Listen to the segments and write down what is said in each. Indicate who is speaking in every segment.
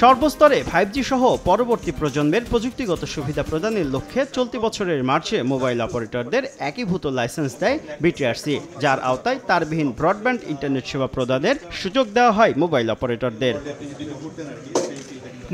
Speaker 1: সর্বস্তরে 5G সহ পরবর্তী প্রজন্মের প্রযুক্তিগত সুবিধা প্রদানের লক্ষ্যে চলতি বছরের মার্চে মোবাইল অপারেটরদের একীভূত লাইসেন্স দেয় বিটিআরসি, যার আওতায় তারবিহীন ব্রডব্যান্ড ইন্টারনেট সেবা প্রদানের সুযোগ দেওয়া হয় মোবাইল অপারেটরদের।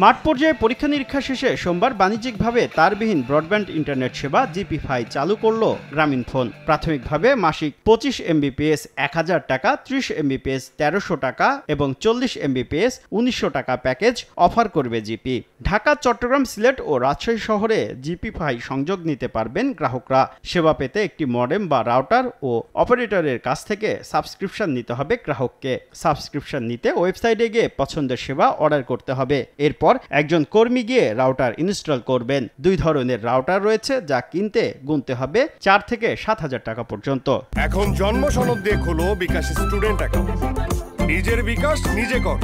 Speaker 1: মাঠ পর্যায়ে পরীক্ষা নিরীক্ষা শেষে সোমবার বাণিজ্যিকভাবে তারবিহীন ব্রডব্যান্ড ইন্টারনেট সেবা জিপিফাই চালু করল গ্রামীণফোন। প্রাথমিকভাবে মাসিক 25 MBPS 1000 টাকা, 30 MBPS 1300 টাকা এবং 40 MBPS 1900 টাকা প্যাকেজ অফার করবে জিপি। ঢাকা, চট্টগ্রাম, সিলেট ও রাজশাহী শহরে জিপিফাই সংযোগ নিতে পারবেন গ্রাহকরা। সেবা পেতে একটি মডেম বা রাউটার ও অপারেটরের কাছ থেকে সাবস্ক্রিপশন নিতে হবে গ্রাহককে। সাবস্ক্রিপশন নিতে ওয়েবসাইটে গিয়ে পছন্দের সেবা অর্ডার করতে হবে। এরপর একজন কর্মী গিয়ে রাউটার ইনস্টল করবেন। 2 ধরনের রাউটার রয়েছে, যা কিনতে গুনতে হবে 4 থেকে 7,000 টাকা পর্যন্ত।
Speaker 2: এখন জন্ম সনদ দিয়ে খোলো বিকাশ স্টুডেন্ট অ্যাকাউন্ট। নিজের বিকাশ নিজে কর।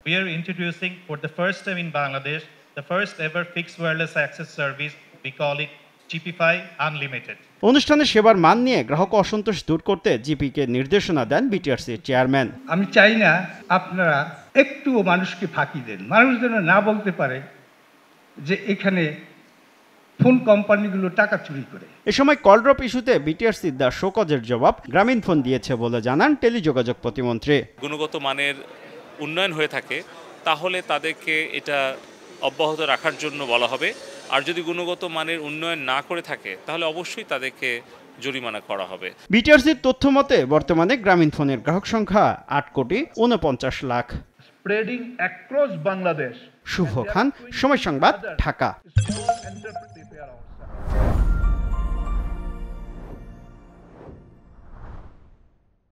Speaker 3: We are introducing for the first time in Bangladesh the first ever fixed wireless access service. We call it GPFi Unlimited.
Speaker 1: অনুষ্ঠানে সেবার মান নিয়ে গ্রাহক অসন্তোষ দূর করতে জিপিকে নির্দেশনা দেন বিটিআরসির চেয়ারম্যান।
Speaker 4: আমি চাই না আপনারা একটুও মানুষকে ফাঁকি দেন। মানুষ যেন না বলতে পারে যে এখানে ফোন কোম্পানিগুলো টাকা চুরি করে।
Speaker 1: এ সময় কল ড্রপ ইস্যুতে বিটিআরসির দেওয়া শোকজের জবাব গ্রামীণফোন দিয়েছে বলে জানান টেলিযোগাযোগ প্রতিমন্ত্রী।
Speaker 5: গুণগত মানের উন্নয়ন হয়ে থাকে তাহলে তাদেরকে এটা অব্যাহত রাখার জন্য বলা হবে, আর যদি গুণগত মানের উন্নয়ন না করে থাকে তাহলে অবশ্যই তাদেরকে জরিমানা করা হবে।
Speaker 1: বিটিআরসির তথ্য মতে বর্তমানে গ্রামীণফোনের গ্রাহক সংখ্যা 8,49,00,000।
Speaker 6: Spreading across Bangladesh.
Speaker 1: শুভ খান, সময় সংবাদ, ঢাকা।